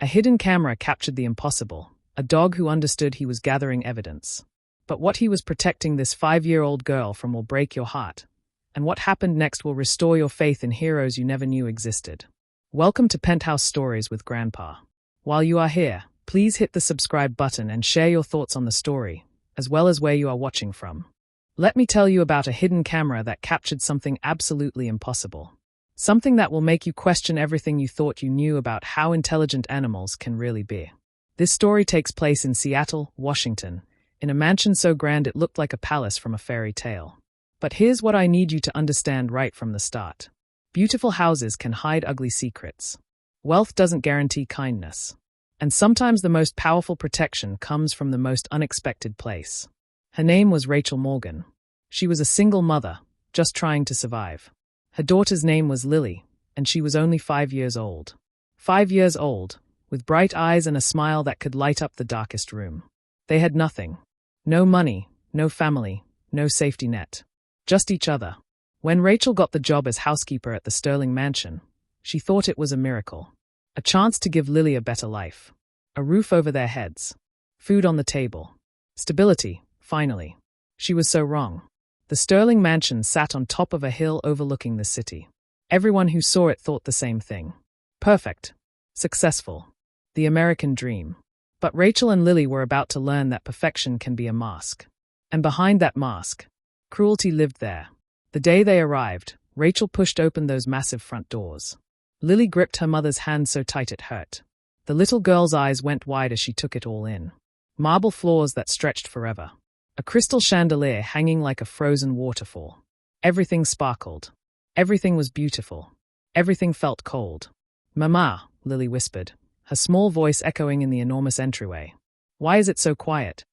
A hidden camera captured the impossible, a dog who understood he was gathering evidence. But what he was protecting this 5-year-old girl from will break your heart, and what happened next will restore your faith in heroes you never knew existed. Welcome to Penthouse Stories with Grandpa. While you are here, please hit the subscribe button and share your thoughts on the story, as well as where you are watching from. Let me tell you about a hidden camera that captured something absolutely impossible. Something that will make you question everything you thought you knew about how intelligent animals can really be. This story takes place in Seattle, Washington, in a mansion so grand it looked like a palace from a fairy tale. But here's what I need you to understand right from the start. Beautiful houses can hide ugly secrets. Wealth doesn't guarantee kindness. And sometimes the most powerful protection comes from the most unexpected place. Her name was Rachel Morgan. She was a single mother, just trying to survive. Her daughter's name was Lily, and she was only 5 years old. 5 years old, with bright eyes and a smile that could light up the darkest room. They had nothing. No money, no family, no safety net. Just each other. When Rachel got the job as housekeeper at the Sterling Mansion, she thought it was a miracle. A chance to give Lily a better life. A roof over their heads. Food on the table. Stability, finally. She was so wrong. The Sterling Mansion sat on top of a hill overlooking the city. Everyone who saw it thought the same thing. Perfect. Successful. The American dream. But Rachel and Lily were about to learn that perfection can be a mask. And behind that mask, cruelty lived there. The day they arrived, Rachel pushed open those massive front doors. Lily gripped her mother's hand so tight it hurt. The little girl's eyes went wide as she took it all in. Marble floors that stretched forever. A crystal chandelier hanging like a frozen waterfall. Everything sparkled. Everything was beautiful. Everything felt cold. "Mama," Lily whispered, her small voice echoing in the enormous entryway. "Why is it so quiet?"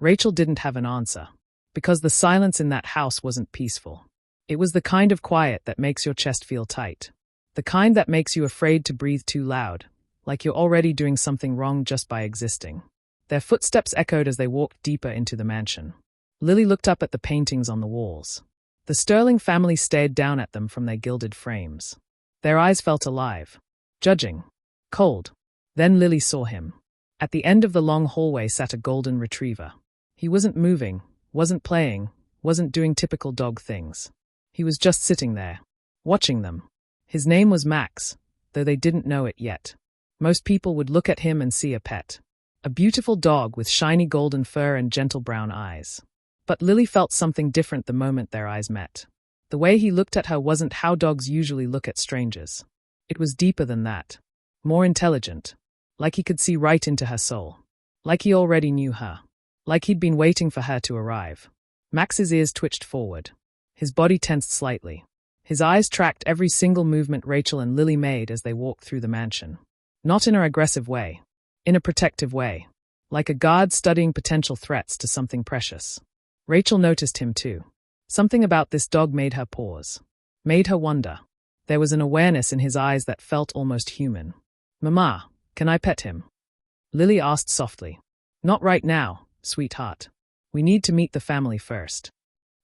Rachel didn't have an answer. Because the silence in that house wasn't peaceful. It was the kind of quiet that makes your chest feel tight. The kind that makes you afraid to breathe too loud, like you're already doing something wrong just by existing. Their footsteps echoed as they walked deeper into the mansion. Lily looked up at the paintings on the walls. The Sterling family stared down at them from their gilded frames. Their eyes felt alive. Judging. Cold. Then Lily saw him. At the end of the long hallway sat a golden retriever. He wasn't moving, wasn't playing, wasn't doing typical dog things. He was just sitting there, watching them. His name was Max, though they didn't know it yet. Most people would look at him and see a pet. A beautiful dog with shiny golden fur and gentle brown eyes. But Lily felt something different the moment their eyes met. The way he looked at her wasn't how dogs usually look at strangers. It was deeper than that. More intelligent. Like he could see right into her soul. Like he already knew her. Like he'd been waiting for her to arrive. Max's ears twitched forward. His body tensed slightly. His eyes tracked every single movement Rachel and Lily made as they walked through the mansion. Not in an aggressive way. In a protective way. Like a guard studying potential threats to something precious. Rachel noticed him too. Something about this dog made her pause. Made her wonder. There was an awareness in his eyes that felt almost human. "Mama, can I pet him?" Lily asked softly. "Not right now, sweetheart. We need to meet the family first."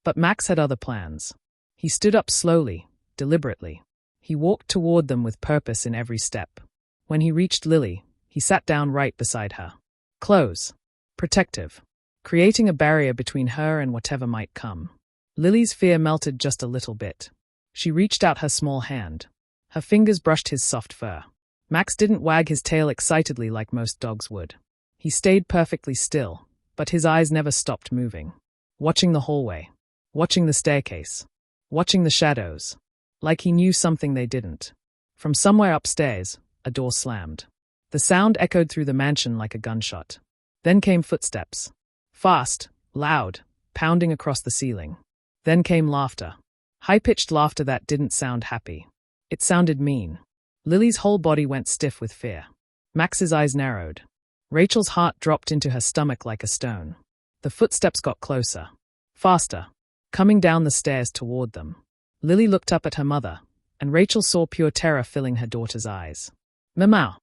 But Max had other plans. He stood up slowly, deliberately. He walked toward them with purpose in every step. When he reached Lily, he sat down right beside her. Close. Protective. Creating a barrier between her and whatever might come. Lily's fear melted just a little bit. She reached out her small hand. Her fingers brushed his soft fur. Max didn't wag his tail excitedly like most dogs would. He stayed perfectly still, but his eyes never stopped moving. Watching the hallway. Watching the staircase. Watching the shadows. Like he knew something they didn't. From somewhere upstairs, a door slammed. The sound echoed through the mansion like a gunshot. Then came footsteps. Fast, loud, pounding across the ceiling. Then came laughter. High-pitched laughter that didn't sound happy. It sounded mean. Lily's whole body went stiff with fear. Max's eyes narrowed. Rachel's heart dropped into her stomach like a stone. The footsteps got closer. Faster. Coming down the stairs toward them. Lily looked up at her mother, and Rachel saw pure terror filling her daughter's eyes. "Mama."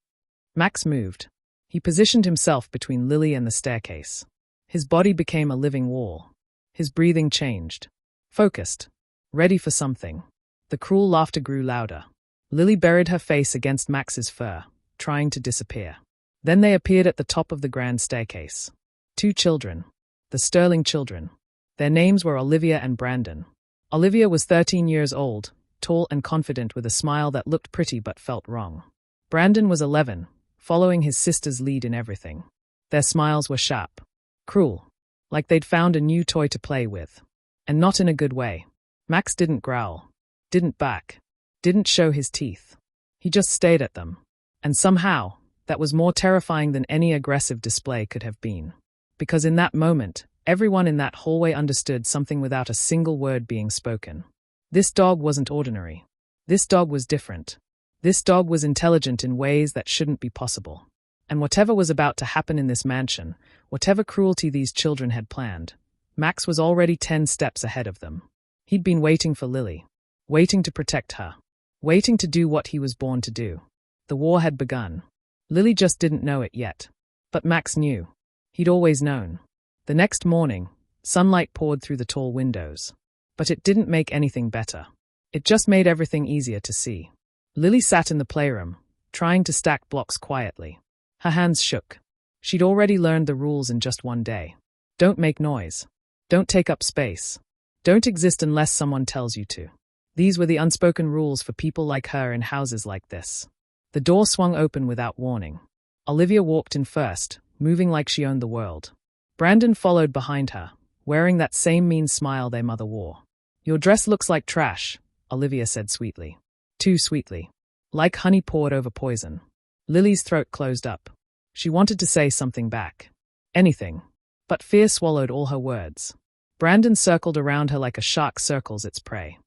Max moved. He positioned himself between Lily and the staircase. His body became a living wall. His breathing changed. Focused. Ready for something. The cruel laughter grew louder. Lily buried her face against Max's fur, trying to disappear. Then they appeared at the top of the grand staircase. 2 children. The Sterling children. Their names were Olivia and Brandon. Olivia was 13 years old, tall and confident with a smile that looked pretty but felt wrong. Brandon was 11, following his sister's lead in everything. Their smiles were sharp. Cruel. Like they'd found a new toy to play with. And not in a good way. Max didn't growl. Didn't bark. Didn't show his teeth. He just stared at them. And somehow, that was more terrifying than any aggressive display could have been. Because in that moment, everyone in that hallway understood something without a single word being spoken. This dog wasn't ordinary. This dog was different. This dog was intelligent in ways that shouldn't be possible. And whatever was about to happen in this mansion, whatever cruelty these children had planned, Max was already 10 steps ahead of them. He'd been waiting for Lily. Waiting to protect her. Waiting to do what he was born to do. The war had begun. Lily just didn't know it yet. But Max knew. He'd always known. The next morning, sunlight poured through the tall windows. But it didn't make anything better. It just made everything easier to see. Lily sat in the playroom, trying to stack blocks quietly. Her hands shook. She'd already learned the rules in just one day. Don't make noise. Don't take up space. Don't exist unless someone tells you to. These were the unspoken rules for people like her in houses like this. The door swung open without warning. Olivia walked in first, moving like she owned the world. Brandon followed behind her, wearing that same mean smile their mother wore. Your dress looks like trash, Olivia said sweetly. Too sweetly. Like honey poured over poison. Lily's throat closed up. She wanted to say something back. Anything. But fear swallowed all her words. Brandon circled around her like a shark circles its prey.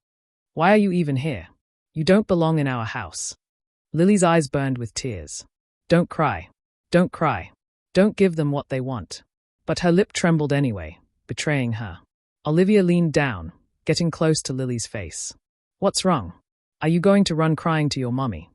Why are you even here? You don't belong in our house. Lily's eyes burned with tears. Don't cry. Don't cry. Don't give them what they want. But her lip trembled anyway, betraying her. Olivia leaned down, getting close to Lily's face. What's wrong? Are you going to run crying to your mommy?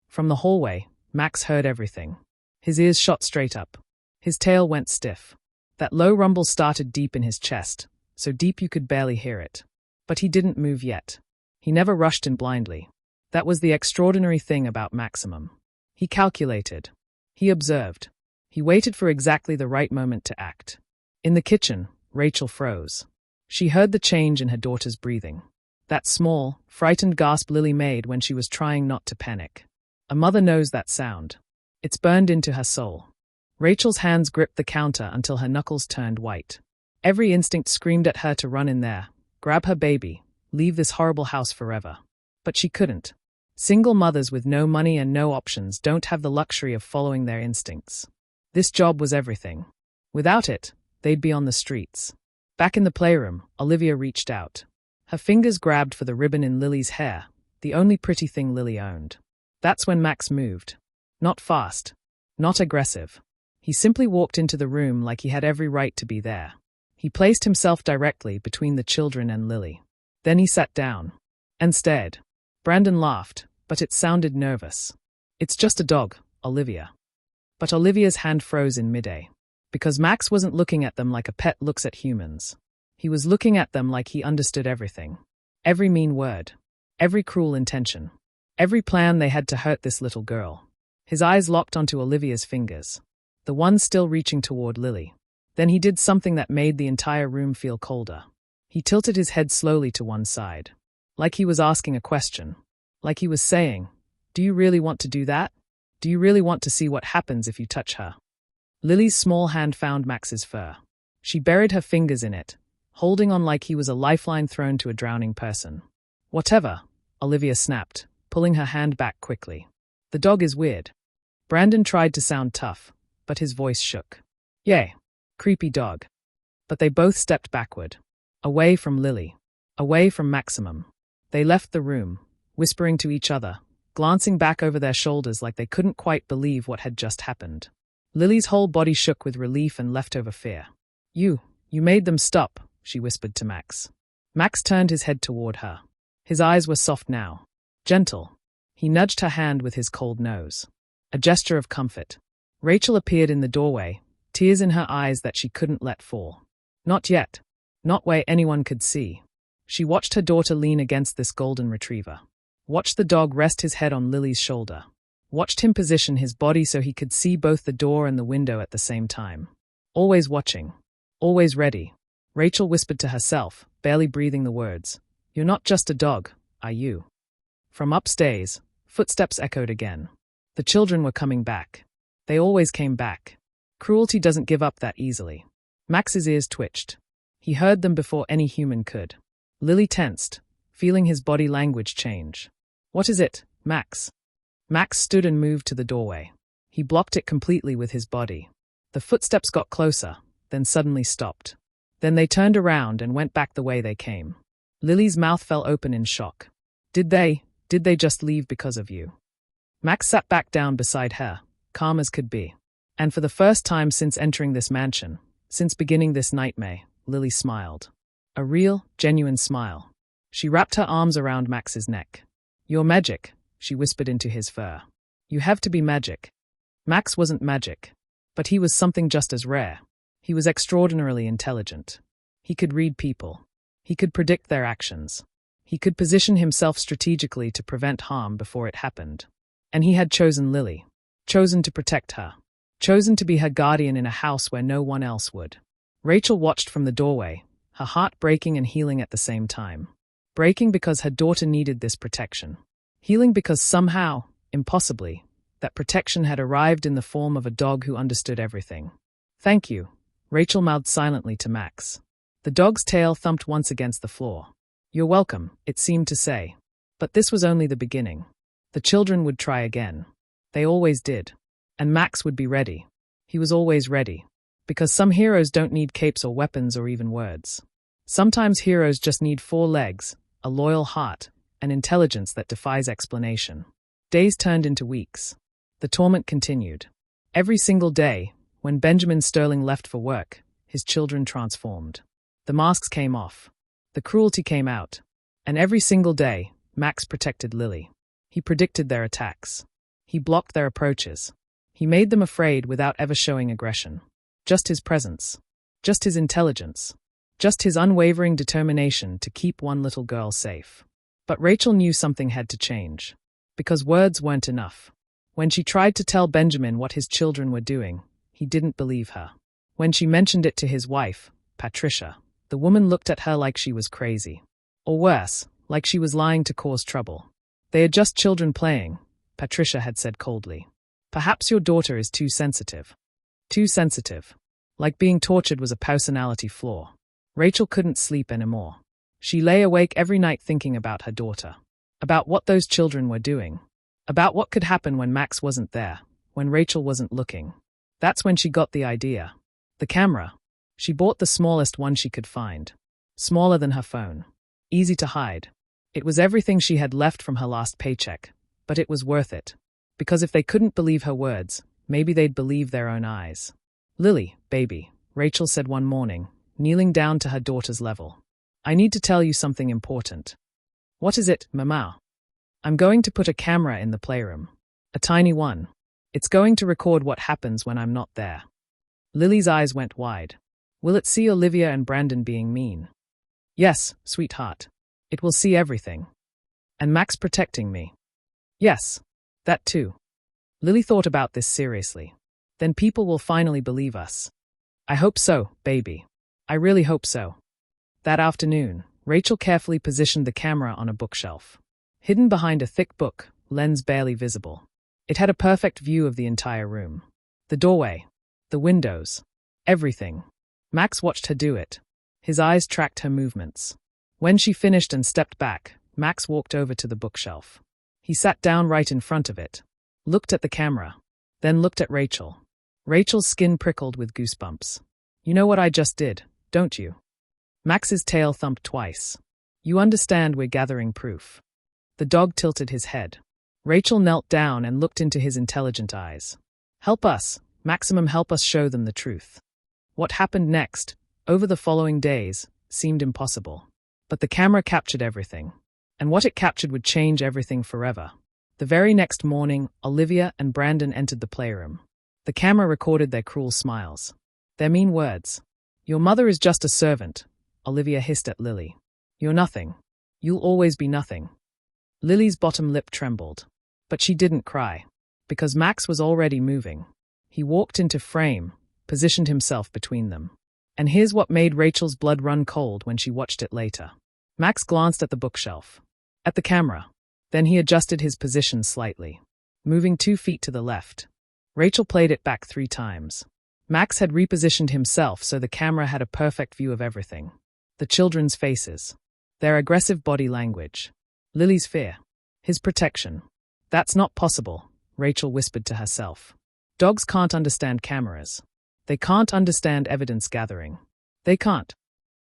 From the hallway, Max heard everything. His ears shot straight up. His tail went stiff. That low rumble started deep in his chest, so deep you could barely hear it. But he didn't move yet. He never rushed in blindly. That was the extraordinary thing about Maximum. He calculated. He observed. He waited for exactly the right moment to act. In the kitchen, Rachel froze. She heard the change in her daughter's breathing. That small, frightened gasp Lily made when she was trying not to panic. A mother knows that sound. It's burned into her soul. Rachel's hands gripped the counter until her knuckles turned white. Every instinct screamed at her to run in there, grab her baby, leave this horrible house forever. But she couldn't. Single mothers with no money and no options don't have the luxury of following their instincts. This job was everything. Without it, they'd be on the streets. Back in the playroom, Olivia reached out. Her fingers grabbed for the ribbon in Lily's hair, the only pretty thing Lily owned. That's when Max moved. Not fast. Not aggressive. He simply walked into the room like he had every right to be there. He placed himself directly between the children and Lily. Then he sat down. And stared. Brandon laughed, but it sounded nervous. It's just a dog, Olivia. But Olivia's hand froze in midair. Because Max wasn't looking at them like a pet looks at humans. He was looking at them like he understood everything. Every mean word. Every cruel intention. Every plan they had to hurt this little girl. His eyes locked onto Olivia's fingers. The one still reaching toward Lily. Then he did something that made the entire room feel colder. He tilted his head slowly to one side. Like he was asking a question. Like he was saying, do you really want to do that? Do you really want to see what happens if you touch her? Lily's small hand found Max's fur. She buried her fingers in it, holding on like he was a lifeline thrown to a drowning person. Whatever, Olivia snapped, pulling her hand back quickly. The dog is weird. Brandon tried to sound tough, but his voice shook. Yay, creepy dog. But they both stepped backward. Away from Lily. Away from Maximum. They left the room, whispering to each other, glancing back over their shoulders like they couldn't quite believe what had just happened. Lily's whole body shook with relief and leftover fear. You made them stop, she whispered to Max. Max turned his head toward her. His eyes were soft now. Gentle. He nudged her hand with his cold nose. A gesture of comfort. Rachel appeared in the doorway, tears in her eyes that she couldn't let fall. Not yet. Not where anyone could see. She watched her daughter lean against this golden retriever. Watched the dog rest his head on Lily's shoulder. watched him position his body so he could see both the door and the window at the same time. Always watching. Always ready. Rachel whispered to herself, barely breathing the words. You're not just a dog, are you? From upstairs, footsteps echoed again. The children were coming back. They always came back. Cruelty doesn't give up that easily. Max's ears twitched. He heard them before any human could. Lily tensed, feeling his body language change. What is it, Max? Max stood and moved to the doorway. He blocked it completely with his body. The footsteps got closer, then suddenly stopped. Then they turned around and went back the way they came. Lily's mouth fell open in shock. Did they just leave because of you? Max sat back down beside her, calm as could be. And for the first time since entering this mansion, since beginning this nightmare, Lily smiled. A real, genuine smile. She wrapped her arms around Max's neck. You're magic, she whispered into his fur. You have to be magic. Max wasn't magic. But he was something just as rare. He was extraordinarily intelligent. He could read people. He could predict their actions. He could position himself strategically to prevent harm before it happened. And he had chosen Lily. Chosen to protect her. Chosen to be her guardian in a house where no one else would. Rachel watched from the doorway, her heart breaking and healing at the same time. Breaking because her daughter needed this protection. Healing because somehow, impossibly, that protection had arrived in the form of a dog who understood everything. Thank you, Rachel mouthed silently to Max. The dog's tail thumped once against the floor. You're welcome, it seemed to say. But this was only the beginning. The children would try again. They always did. And Max would be ready. He was always ready. Because some heroes don't need capes or weapons or even words. Sometimes heroes just need 4 legs, a loyal heart, and intelligence that defies explanation. Days turned into weeks. The torment continued. Every single day, when Benjamin Sterling left for work, his children transformed. The masks came off. The cruelty came out. And every single day, Max protected Lily. He predicted their attacks. He blocked their approaches. He made them afraid without ever showing aggression. Just his presence. Just his intelligence. Just his unwavering determination to keep one little girl safe. But Rachel knew something had to change. Because words weren't enough. When she tried to tell Benjamin what his children were doing, he didn't believe her. When she mentioned it to his wife, Patricia, the woman looked at her like she was crazy. Or worse, like she was lying to cause trouble. They are just children playing, Patricia had said coldly. Perhaps your daughter is too sensitive. Too sensitive. Like being tortured was a personality flaw. Rachel couldn't sleep anymore. She lay awake every night thinking about her daughter. About what those children were doing. About what could happen when Max wasn't there, when Rachel wasn't looking. That's when she got the idea. The camera. She bought the smallest one she could find. Smaller than her phone. Easy to hide. It was everything she had left from her last paycheck. But it was worth it. Because if they couldn't believe her words, maybe they'd believe their own eyes. Lily, baby, Rachel said one morning, kneeling down to her daughter's level. I need to tell you something important. What is it, Mama? I'm going to put a camera in the playroom. A tiny one. It's going to record what happens when I'm not there. Lily's eyes went wide. Will it see Olivia and Brandon being mean? Yes, sweetheart. It will see everything. And Max protecting me. Yes, that too. Lily thought about this seriously. Then people will finally believe us. I hope so, baby. I really hope so. That afternoon, Rachel carefully positioned the camera on a bookshelf. Hidden behind a thick book, lens barely visible. It had a perfect view of the entire room. The doorway. The windows. Everything. Max watched her do it. His eyes tracked her movements. When she finished and stepped back, Max walked over to the bookshelf. He sat down right in front of it. Looked at the camera. Then looked at Rachel. Rachel's skin prickled with goosebumps. You know what I just did, don't you? Max's tail thumped twice. You understand we're gathering proof. The dog tilted his head. Rachel knelt down and looked into his intelligent eyes. Help us, Maximum, help us show them the truth. What happened next, over the following days, seemed impossible. But the camera captured everything. And what it captured would change everything forever. The very next morning, Olivia and Brandon entered the playroom. The camera recorded their cruel smiles. Their mean words. Your mother is just a servant, Olivia hissed at Lily. You're nothing. You'll always be nothing. Lily's bottom lip trembled. But she didn't cry. because Max was already moving. He walked into frame, positioned himself between them. And here's what made Rachel's blood run cold when she watched it later. Max glanced at the bookshelf, at the camera. Then he adjusted his position slightly, moving 2 feet to the left. Rachel played it back 3 times. Max had repositioned himself so the camera had a perfect view of everything. The children's faces, their aggressive body language, Lily's fear, his protection. That's not possible, Rachel whispered to herself. Dogs can't understand cameras. They can't understand evidence gathering. They can't.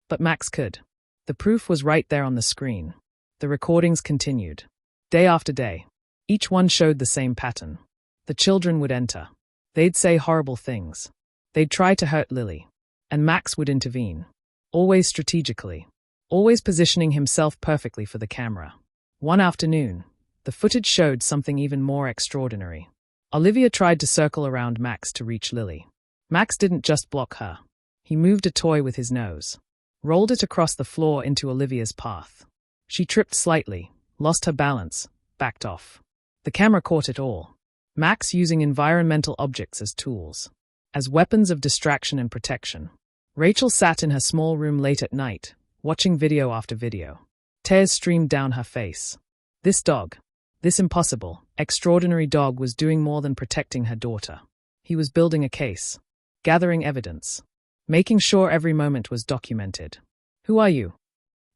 But Max could. The proof was right there on the screen. The recordings continued. Day after day. Each one showed the same pattern. The children would enter. They'd say horrible things. They'd try to hurt Lily. And Max would intervene. Always strategically. Always positioning himself perfectly for the camera. One afternoon, the footage showed something even more extraordinary. Olivia tried to circle around Max to reach Lily. Max didn't just block her. He moved a toy with his nose, rolled it across the floor into Olivia's path. She tripped slightly, lost her balance, backed off. The camera caught it all. Max using environmental objects as tools, as weapons of distraction and protection. Rachel sat in her small room late at night, watching video after video. Tears streamed down her face. This dog, this impossible, extraordinary dog was doing more than protecting her daughter. He was building a case. Gathering evidence. Making sure every moment was documented. Who are you?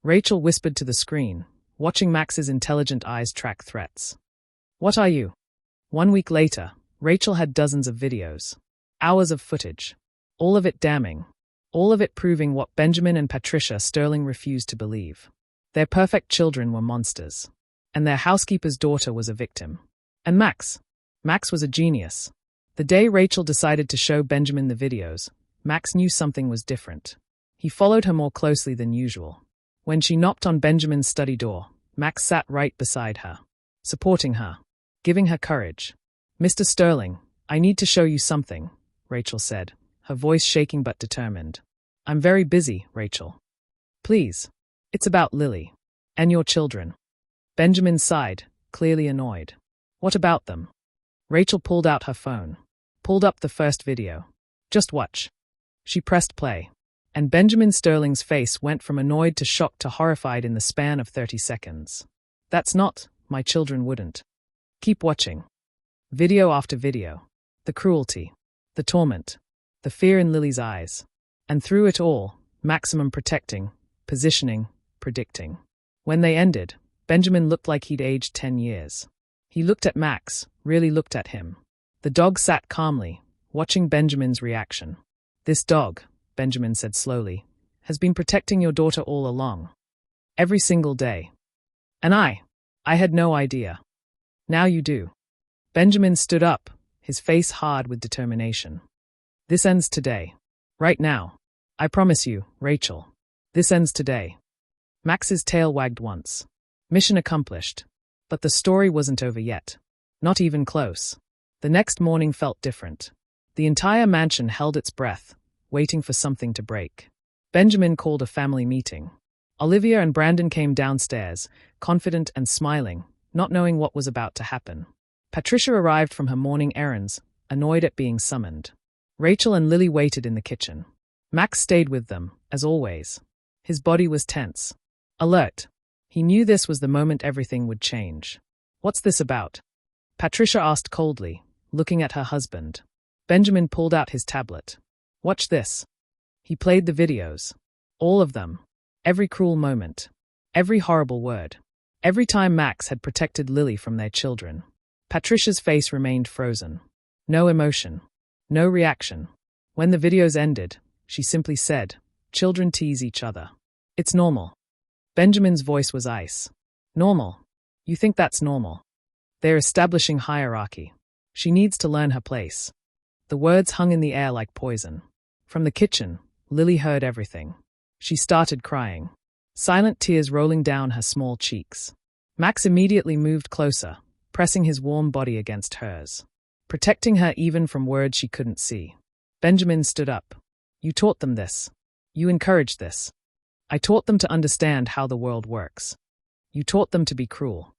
Rachel whispered to the screen, watching Max's intelligent eyes track threats. What are you? 1 week later, Rachel had dozens of videos. Hours of footage. All of it damning. All of it proving what Benjamin and Patricia Sterling refused to believe. Their perfect children were monsters. And their housekeeper's daughter was a victim. And Max was a genius. The day Rachel decided to show Benjamin the videos, Max knew something was different. He followed her more closely than usual. When she knocked on Benjamin's study door, Max sat right beside her, supporting her, giving her courage. Mr. Sterling, I need to show you something, Rachel said, her voice shaking but determined. I'm very busy, Rachel. Please. It's about Lily. And your children. Benjamin sighed, clearly annoyed. What about them? Rachel pulled out her phone. Pulled up the first video. Just watch. She pressed play. And Benjamin Sterling's face went from annoyed to shocked to horrified in the span of 30 seconds. That's not, my children wouldn't. Keep watching. Video after video. The cruelty. The torment. The fear in Lily's eyes. And through it all, maximum protecting, positioning, predicting. When they ended, Benjamin looked like he'd aged 10 years. He looked at Max, really looked at him. The dog sat calmly, watching Benjamin's reaction. This dog, Benjamin said slowly, has been protecting your daughter all along. Every single day. And I had no idea. Now you do. Benjamin stood up, his face hard with determination. This ends today. Right now. I promise you, Rachel. This ends today. Max's tail wagged once. Mission accomplished. But the story wasn't over yet. Not even close. The next morning felt different. The entire mansion held its breath, waiting for something to break. Benjamin called a family meeting. Olivia and Brandon came downstairs, confident and smiling, not knowing what was about to happen. Patricia arrived from her morning errands, annoyed at being summoned. Rachel and Lily waited in the kitchen. Max stayed with them, as always. His body was tense. Alert. He knew this was the moment everything would change. What's this about? Patricia asked coldly, looking at her husband. Benjamin pulled out his tablet. Watch this. He played the videos. All of them. Every cruel moment. Every horrible word. Every time Max had protected Lily from their children. Patricia's face remained frozen. No emotion. No reaction. When the videos ended, she simply said, "Children tease each other. It's normal." Benjamin's voice was ice. Normal? You think that's normal? They're establishing hierarchy. She needs to learn her place. The words hung in the air like poison. From the kitchen, Lily heard everything. She started crying. Silent tears rolling down her small cheeks. Max immediately moved closer, pressing his warm body against hers, protecting her even from words she couldn't see. Benjamin stood up. You taught them this. You encouraged this. I taught them to understand how the world works. You taught them to be cruel.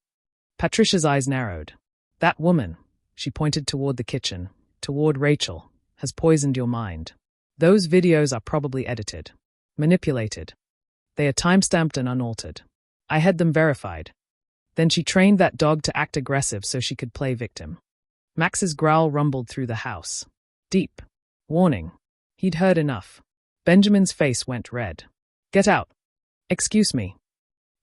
Patricia's eyes narrowed. That woman, She pointed toward the kitchen, toward Rachel, has poisoned your mind. Those videos are probably edited, manipulated. They are timestamped and unaltered. I had them verified. Then she trained that dog to act aggressive so she could play victim. Max's growl rumbled through the house. Deep. Warning. He'd heard enough. Benjamin's face went red. Get out. Excuse me.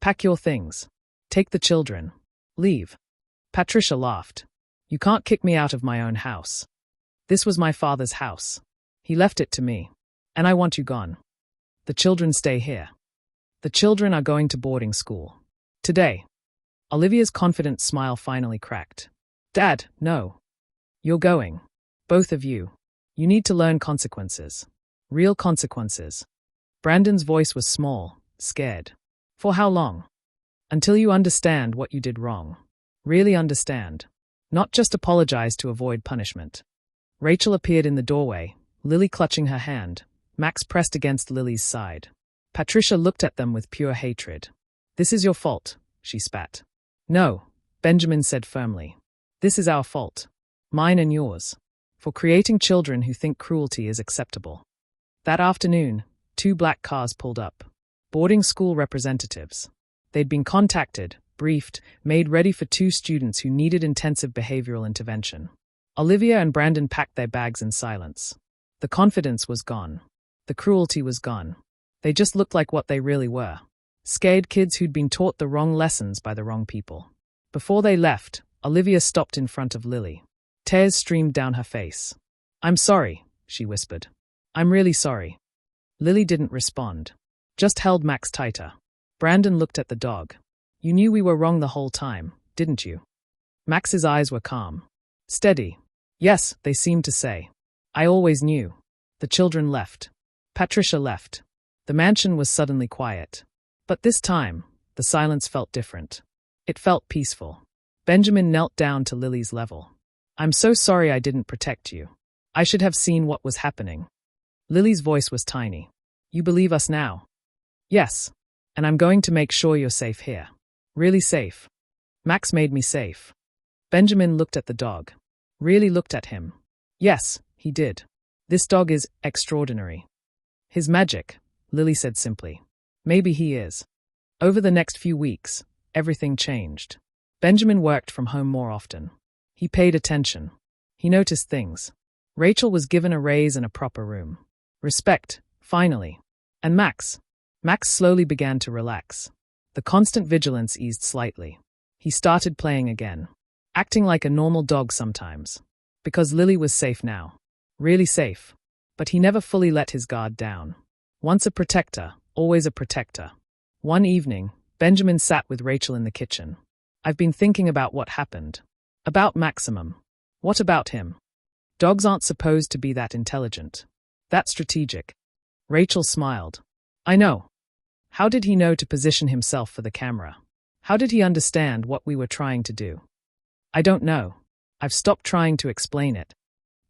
Pack your things. Take the children. Leave. Patricia laughed. You can't kick me out of my own house. This was my father's house. He left it to me. And I want you gone. The children stay here. The children are going to boarding school. Today. Olivia's confident smile finally cracked. Dad, no. You're going. Both of you. You need to learn consequences. Real consequences. Brandon's voice was small, scared. For how long? Until you understand what you did wrong. Really understand. Not just apologize to avoid punishment. Rachel appeared in the doorway, Lily clutching her hand. Max pressed against Lily's side. Patricia looked at them with pure hatred. This is your fault, she spat. No, Benjamin said firmly. This is our fault. Mine and yours. For creating children who think cruelty is acceptable. That afternoon, 2 black cars pulled up. Boarding school representatives. They'd been contacted, briefed, made ready for 2 students who needed intensive behavioral intervention. Olivia and Brandon packed their bags in silence. The confidence was gone. The cruelty was gone. They just looked like what they really were. Scared kids who'd been taught the wrong lessons by the wrong people. Before they left, Olivia stopped in front of Lily. Tears streamed down her face. I'm sorry, she whispered. I'm really sorry. Lily didn't respond. Just held Max tighter. Brandon looked at the dog. You knew we were wrong the whole time, didn't you? Max's eyes were calm. Steady. Yes, they seemed to say. I always knew. The children left. Patricia left. The mansion was suddenly quiet. But this time, the silence felt different. It felt peaceful. Benjamin knelt down to Lily's level. I'm so sorry I didn't protect you. I should have seen what was happening. Lily's voice was tiny. You believe us now? Yes. And I'm going to make sure you're safe here. Really safe. Max made me safe. Benjamin looked at the dog. Really looked at him. Yes, he did. This dog is extraordinary. His magic, Lily said simply. Maybe he is. Over the next few weeks, everything changed. Benjamin worked from home more often. He paid attention. He noticed things. Rachel was given a raise and a proper room. Respect, finally. And Max slowly began to relax. The constant vigilance eased slightly. He started playing again. Acting like a normal dog sometimes. Because Lily was safe now. Really safe. But he never fully let his guard down. Once a protector, always a protector. One evening, Benjamin sat with Rachel in the kitchen. I've been thinking about what happened. About Maximum. What about him? Dogs aren't supposed to be that intelligent. That strategic. Rachel smiled. I know. How did he know to position himself for the camera? How did he understand what we were trying to do? I don't know. I've stopped trying to explain it.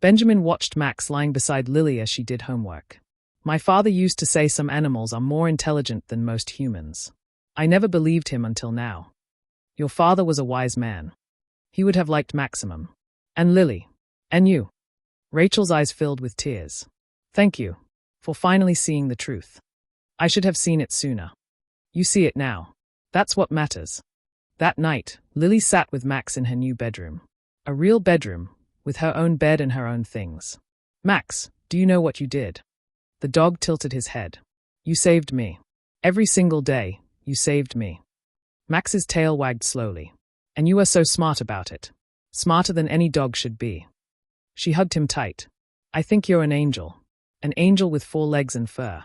Benjamin watched Max lying beside Lily as she did homework. My father used to say some animals are more intelligent than most humans. I never believed him until now. Your father was a wise man. He would have liked Maximum. And Lily. And you. Rachel's eyes filled with tears. Thank you. For finally seeing the truth. I should have seen it sooner. You see it now. That's what matters. That night, Lily sat with Max in her new bedroom. A real bedroom, with her own bed and her own things. Max, do you know what you did? The dog tilted his head. You saved me. Every single day, you saved me. Max's tail wagged slowly. And you are so smart about it. Smarter than any dog should be. She hugged him tight. I think you're an angel. An angel with 4 legs and fur.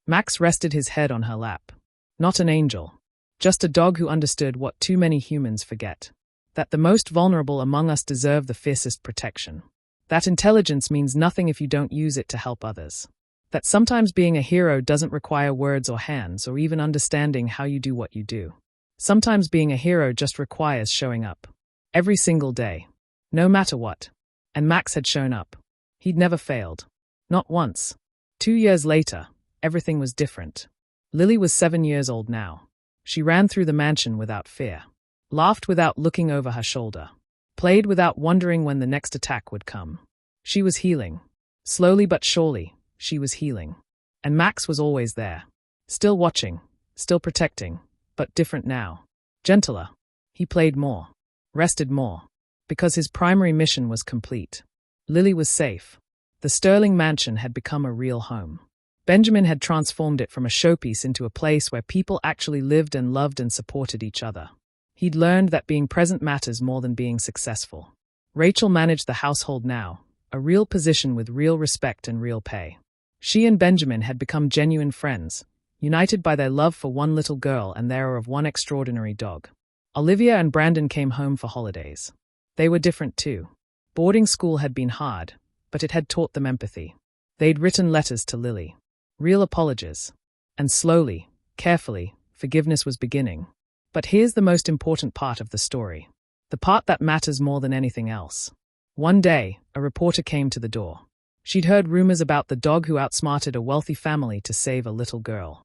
Max rested his head on her lap. Not an angel. Just a dog who understood what too many humans forget. That the most vulnerable among us deserve the fiercest protection. That intelligence means nothing if you don't use it to help others. That sometimes being a hero doesn't require words or hands or even understanding how you do what you do. Sometimes being a hero just requires showing up. Every single day. No matter what. And Max had shown up. He'd never failed. Not once. 2 years later, everything was different. Lily was 7 years old now. She ran through the mansion without fear. Laughed without looking over her shoulder. played without wondering when the next attack would come. She was healing. Slowly but surely, she was healing. And Max was always there. Still watching, still protecting, but different now. Gentler. He played more. Rested more. Because his primary mission was complete. Lily was safe. The Sterling mansion had become a real home. Benjamin had transformed it from a showpiece into a place where people actually lived and loved and supported each other. He'd learned that being present matters more than being successful. Rachel managed the household now, a real position with real respect and real pay. She and Benjamin had become genuine friends, united by their love for one little girl and their of one extraordinary dog. Olivia and Brandon came home for holidays. They were different too. Boarding school had been hard, but it had taught them empathy. They'd written letters to Lily. Real apologies. And slowly, carefully, forgiveness was beginning. But here's the most important part of the story. The part that matters more than anything else. One day, a reporter came to the door. She'd heard rumors about the dog who outsmarted a wealthy family to save a little girl.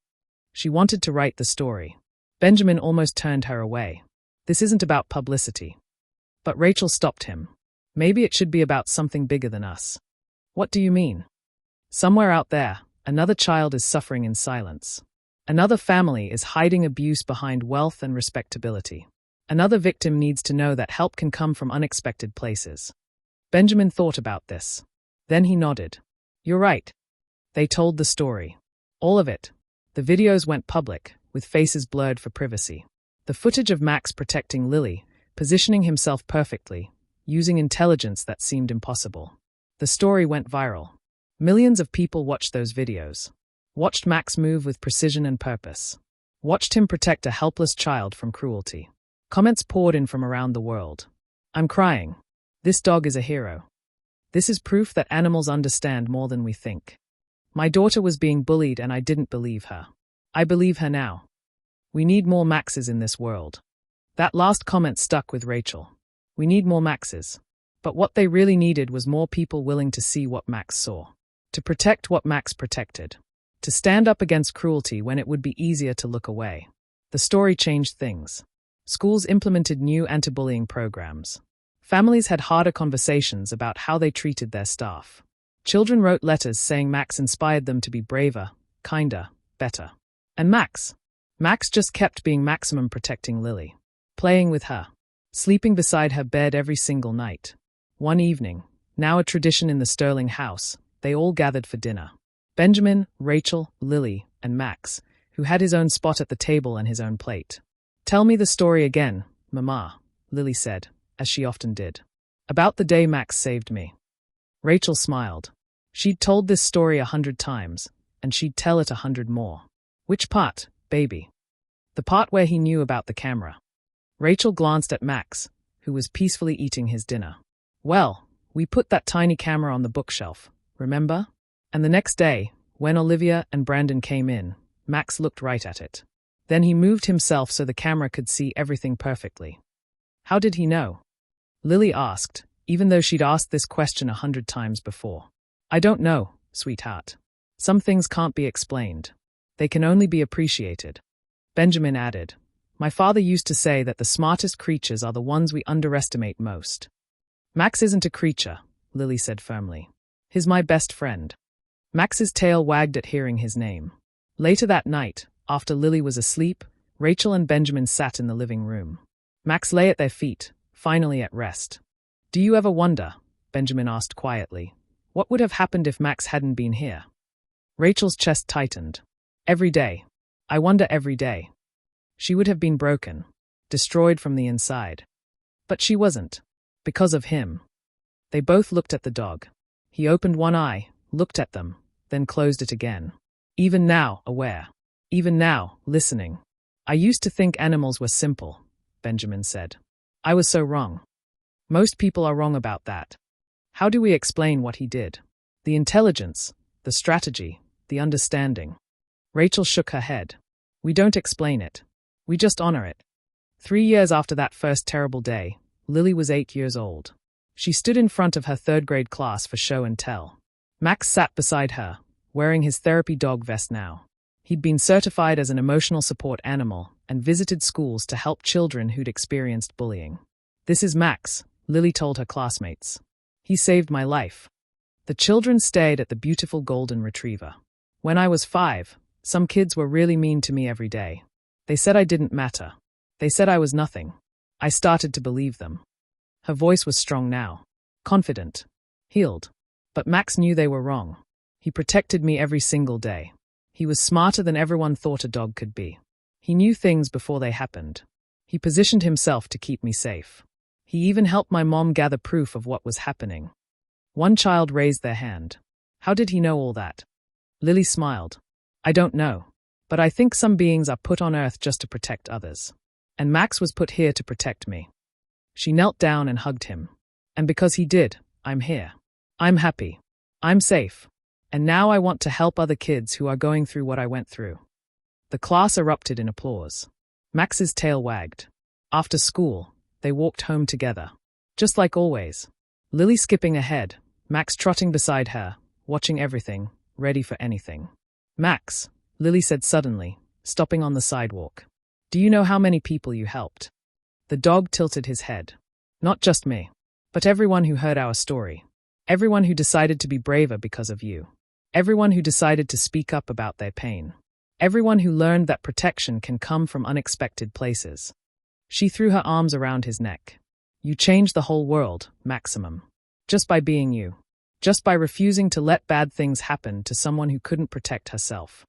She wanted to write the story. Benjamin almost turned her away. This isn't about publicity. But Rachel stopped him. Maybe it should be about something bigger than us. What do you mean? Somewhere out there, another child is suffering in silence. Another family is hiding abuse behind wealth and respectability. Another victim needs to know that help can come from unexpected places. Benjamin thought about this. Then he nodded. You're right. They told the story. All of it. The videos went public, with faces blurred for privacy. The footage of Max protecting Lily, positioning himself perfectly, using intelligence that seemed impossible. The story went viral. Millions of people watched those videos. Watched Max move with precision and purpose. Watched him protect a helpless child from cruelty. Comments poured in from around the world. I'm crying. This dog is a hero. This is proof that animals understand more than we think. My daughter was being bullied and I didn't believe her. I believe her now. We need more Maxes in this world. That last comment stuck with Rachel. We need more Maxes. But what they really needed was more people willing to see what Max saw. To protect what Max protected. To stand up against cruelty when it would be easier to look away. The story changed things. Schools implemented new anti-bullying programs. Families had harder conversations about how they treated their staff. Children wrote letters saying Max inspired them to be braver, kinder, better. And Max just kept being maximum protecting Lily. Playing with her. Sleeping beside her bed every single night. One evening, now a tradition in the Sterling house, they all gathered for dinner. Benjamin, Rachel, Lily, and Max, who had his own spot at the table and his own plate. Tell me the story again, Mama, Lily said, as she often did. About the day Max saved me. Rachel smiled. She'd told this story 100 times, and she'd tell it 100 more. Which part, baby? The part where he knew about the camera. Rachel glanced at Max, who was peacefully eating his dinner. Well, we put that tiny camera on the bookshelf, remember? And the next day, when Olivia and Brandon came in, Max looked right at it. Then he moved himself so the camera could see everything perfectly. How did he know? Lily asked, even though she'd asked this question 100 times before. I don't know, sweetheart. Some things can't be explained. They can only be appreciated. Benjamin added, my father used to say that the smartest creatures are the ones we underestimate most. Max isn't a creature, Lily said firmly. He's my best friend. Max's tail wagged at hearing his name. Later that night, after Lily was asleep, Rachel and Benjamin sat in the living room. Max lay at their feet, finally at rest. Do you ever wonder, Benjamin asked quietly, what would have happened if Max hadn't been here? Rachel's chest tightened. Every day. I wonder every day. She would have been broken, destroyed from the inside. But she wasn't. Because of him. They both looked at the dog. He opened one eye, looked at them, then closed it again. Even now, aware. Even now, listening. I used to think animals were simple, Benjamin said. I was so wrong. Most people are wrong about that. How do we explain what he did? The intelligence, the strategy, the understanding. Rachel shook her head. We don't explain it. We just honor it. 3 years after that first terrible day, Lily was 8 years old. She stood in front of her third-grade class for show and tell. Max sat beside her, wearing his therapy dog vest now. He'd been certified as an emotional support animal and visited schools to help children who'd experienced bullying. This is Max, Lily told her classmates. He saved my life. The children stared at the beautiful golden retriever. When I was 5, some kids were really mean to me every day. They said I didn't matter. They said I was nothing. I started to believe them. Her voice was strong now, confident, healed. But Max knew they were wrong. He protected me every single day. He was smarter than everyone thought a dog could be. He knew things before they happened. He positioned himself to keep me safe. He even helped my mom gather proof of what was happening. One child raised their hand. How did he know all that? Lily smiled. I don't know. But I think some beings are put on Earth just to protect others. And Max was put here to protect me. She knelt down and hugged him. And because he did, I'm here. I'm happy. I'm safe. And now I want to help other kids who are going through what I went through. The class erupted in applause. Max's tail wagged. After school, they walked home together. Just like always. Lily skipping ahead, Max trotting beside her, watching everything, ready for anything. Max, Lily said suddenly, stopping on the sidewalk. Do you know how many people you helped? The dog tilted his head. Not just me, but everyone who heard our story. Everyone who decided to be braver because of you. Everyone who decided to speak up about their pain. Everyone who learned that protection can come from unexpected places. She threw her arms around his neck. You changed the whole world, Maximum. Just by being you. Just by refusing to let bad things happen to someone who couldn't protect herself.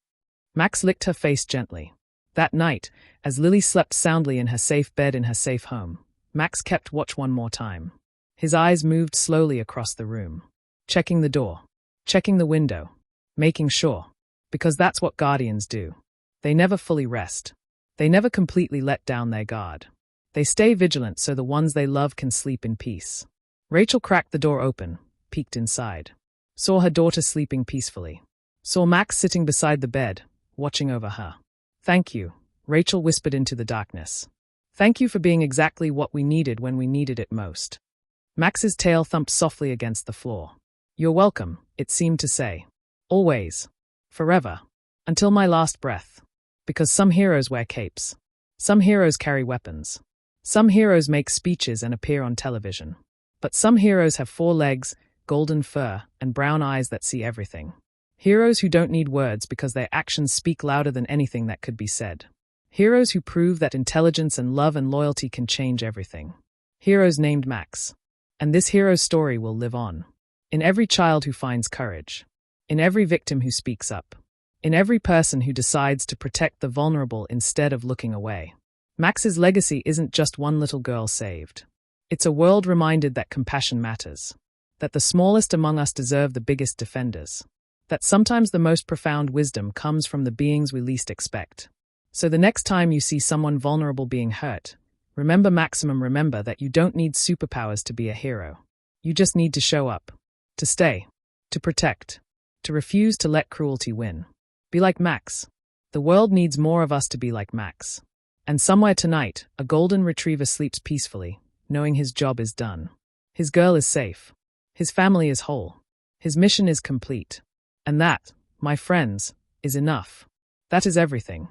Max licked her face gently. That night, as Lily slept soundly in her safe bed in her safe home, Max kept watch one more time. His eyes moved slowly across the room. Checking the door. Checking the window. Making sure. Because that's what guardians do. They never fully rest. They never completely let down their guard. They stay vigilant so the ones they love can sleep in peace. Rachel cracked the door open, peeked inside. Saw her daughter sleeping peacefully. Saw Max sitting beside the bed, watching over her. Thank you, Rachel whispered into the darkness. Thank you for being exactly what we needed when we needed it most. Max's tail thumped softly against the floor. You're welcome, it seemed to say. Always. Forever. Until my last breath. Because some heroes wear capes. Some heroes carry weapons. Some heroes make speeches and appear on television. But some heroes have 4 legs, golden fur, and brown eyes that see everything. Heroes who don't need words because their actions speak louder than anything that could be said. Heroes who prove that intelligence and love and loyalty can change everything. Heroes named Max. And this hero's story will live on. In every child who finds courage. In every victim who speaks up. In every person who decides to protect the vulnerable instead of looking away. Max's legacy isn't just one little girl saved. It's a world reminded that compassion matters. That the smallest among us deserve the biggest defenders. That sometimes the most profound wisdom comes from the beings we least expect. So the next time you see someone vulnerable being hurt, remember that you don't need superpowers to be a hero. You just need to show up. To stay. To protect. To refuse to let cruelty win. Be like Max. The world needs more of us to be like Max. And somewhere tonight, a golden retriever sleeps peacefully, knowing his job is done. His girl is safe. His family is whole. His mission is complete. And that, my friends, is enough. That is everything.